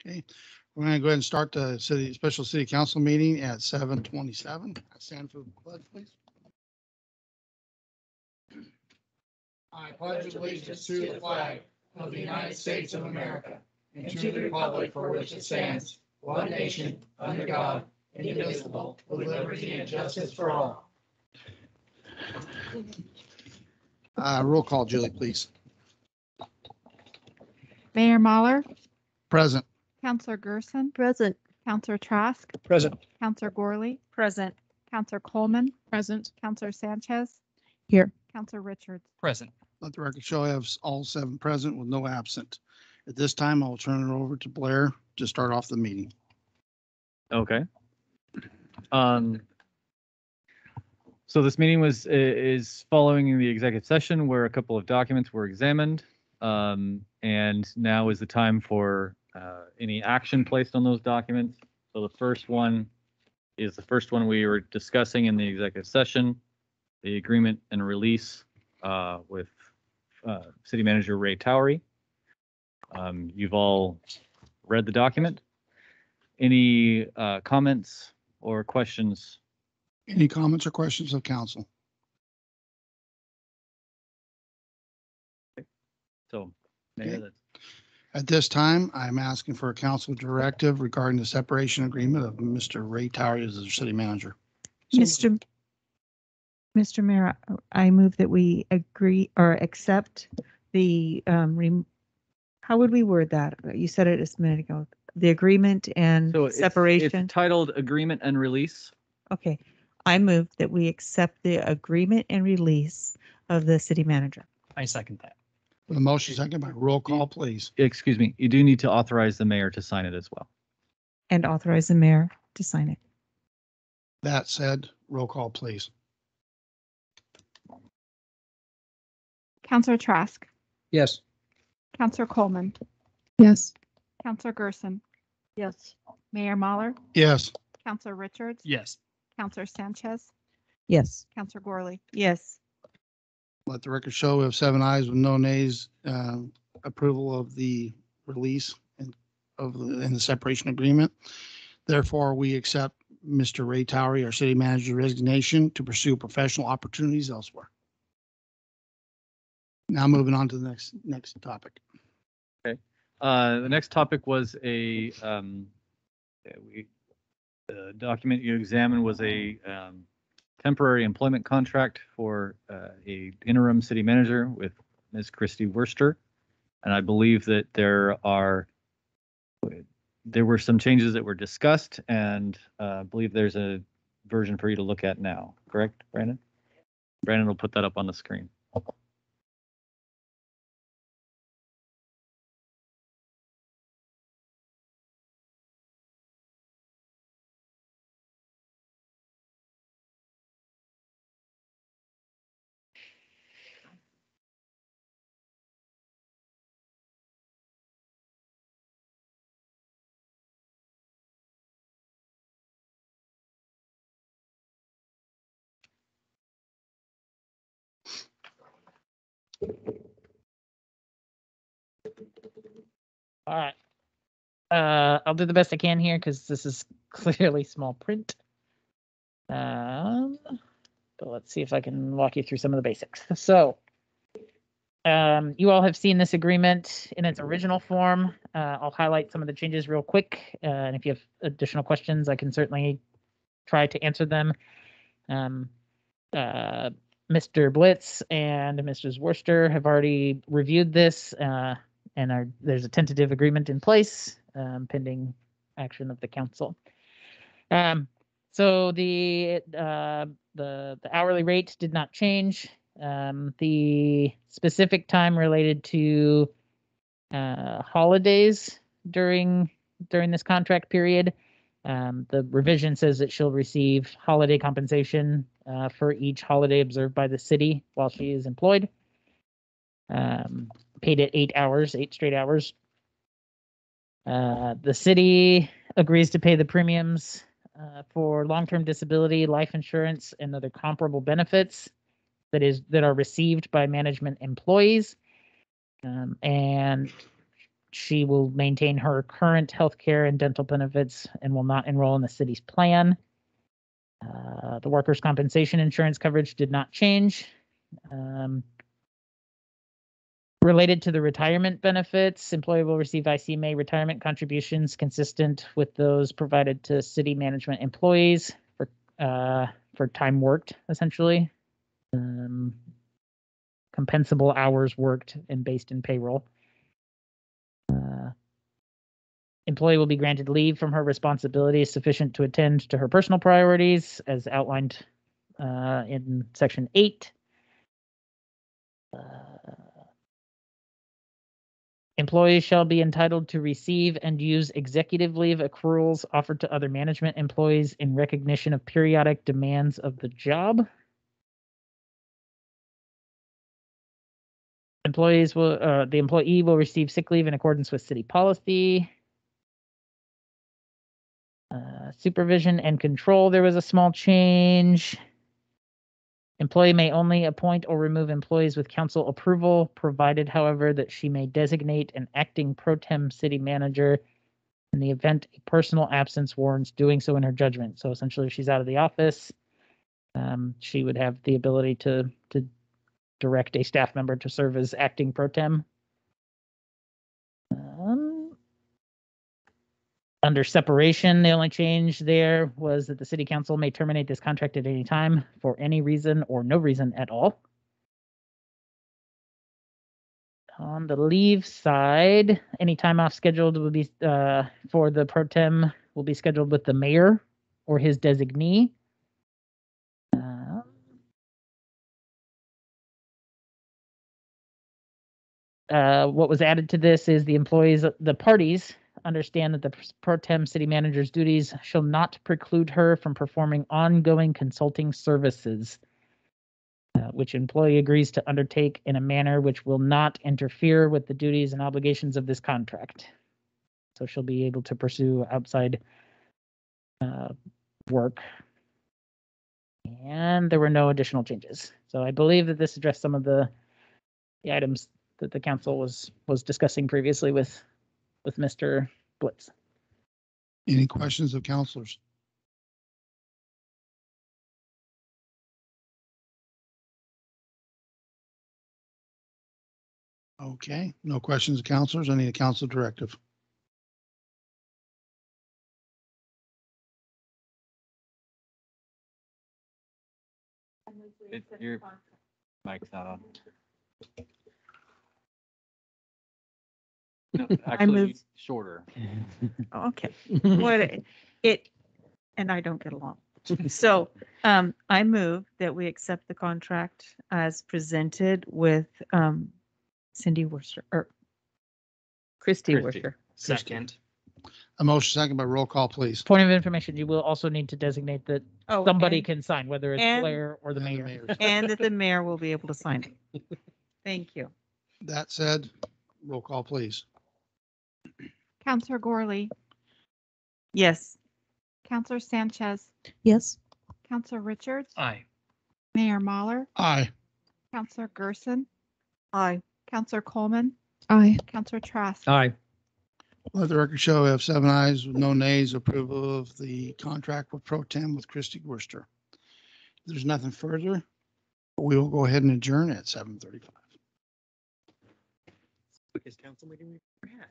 Okay, we're going to go ahead and start the special city council meeting at 7:27. Stand for the pledge, please. I pledge allegiance to the flag of the United States of America and to the republic for which it stands, one nation, under God, indivisible, with liberty and justice for all. Roll call, Julie, please. Mayor Mahler, Present. Councillor Gerson, Present. Councillor Trask, Present. Councillor Gorley, Present. Councillor Coleman, Present. Councillor Sanchez, Here. Councillor Richards. Present. Let the record show I have all 7 present with no absent. At this time, I'll turn it over to Blair to start off the meeting. Okay. So this meeting is following the executive session where a couple of documents were examined. And now is the time for any action placed on those documents. So the first one is the first one we were discussing in the executive session, the agreement and release with City Manager Ray Towery. You've all read the document. Any comments or questions? Any comments or questions of council? So, Mayor, Okay. that's At this time, I'm asking for a council directive regarding the separation agreement of Mr. Ray Towery as the city manager. Mr. Mayor, I move that we agree or accept the, how would we word that? You said it a minute ago. The agreement and so separation. It's titled Agreement and Release. Okay. I move that we accept the agreement and release of the city manager. I second that. The motion second by roll call, please. Excuse me, you do need to authorize the mayor to sign it as well. And authorize the mayor to sign it. That said, roll call, please. Councillor Trask, Yes. Councillor Coleman, Yes. Councillor Gerson, Yes. Mayor Mahler, Yes. Councillor Richards, Yes. Councillor Sanchez, Yes. Councillor Gorley. Yes. Let the record show we have 7 ayes with no nays. Approval of the release and the separation agreement. Therefore, we accept Mr. Ray Towery, our city manager's resignation to pursue professional opportunities elsewhere. Now moving on to the next topic. The next topic was the document you examined was a temporary employment contract for a interim city manager with Ms. Christy Worcester. And I believe that there were some changes that were discussed, and I believe there's a version for you to look at now. Correct, Brandon? Brandon will put that up on the screen. All right. I'll do the best I can here because this is clearly small print. But let's see if I can walk you through some of the basics. So, you all have seen this agreement in its original form. I'll highlight some of the changes real quick, and if you have additional questions, I can certainly try to answer them. Mr. Blitz and Mrs. Worcester have already reviewed this, and there's a tentative agreement in place pending action of the council. So the hourly rate did not change. The specific time related to holidays during this contract period, the revision says that she'll receive holiday compensation for each holiday observed by the city while she is employed. Paid at 8 hours, 8 straight hours. The city agrees to pay the premiums for long-term disability, life insurance, and other comparable benefits that are received by management employees. And she will maintain her current healthcare and dental benefits and will not enroll in the city's plan. The workers' compensation insurance coverage did not change. Related to the retirement benefits, employee will receive ICMA retirement contributions consistent with those provided to city management employees for time worked, essentially. Compensable hours worked and based in payroll. Employee will be granted leave from her responsibilities sufficient to attend to her personal priorities as outlined in section 8. Employees shall be entitled to receive and use executive leave accruals offered to other management employees in recognition of periodic demands of the job. The employee will receive sick leave in accordance with city policy. Supervision and control, there was a small change. Employee may only appoint or remove employees with council approval, provided, however, that she may designate an acting pro tem city manager in the event a personal absence warrants doing so in her judgment. So essentially, if she's out of the office, she would have the ability to direct a staff member to serve as acting pro tem. Under separation, the only change there was that the city council may terminate this contract at any time for any reason or no reason at all. On the leave side, any time off scheduled will be for the pro tem will be scheduled with the mayor or his designee. What was added to this is the parties understand that the pro tem city manager's duties shall not preclude her from performing ongoing consulting services, which employee agrees to undertake in a manner which will not interfere with the duties and obligations of this contract. So she'll be able to pursue outside work. And there were no additional changes. So I believe that this addressed some of the items that the council was discussing previously with Mr. Blitz. Any questions of counselors? Okay, no questions of counselors. I need a council directive. Your mic's not on. No, actually, moved- shorter. Okay. What and I don't get along. So I move that we accept the contract as presented with Cindy Worcester or Christy Christy. Worcester. Second. A motion second by roll call, please. Point of information, you will also need to designate that Oh, somebody and- can sign, whether it's and- Blair or the And the mayor. mayor's. And that the mayor will be able to sign it. Thank you. That said, roll call, please. Counselor Gorley, Yes. Counselor Sanchez, Yes. Counselor Richards, Aye. Mayor Mahler, Aye. Counselor Gerson, Aye. Counselor Coleman, Aye. Counselor Trask. Aye. Let the record show we have 7 ayes with no nays. Approval of the contract with Pro Tem with Christy Worcester. If there's nothing further, we will go ahead and adjourn at 7:35. Quickest council meeting we've ever had.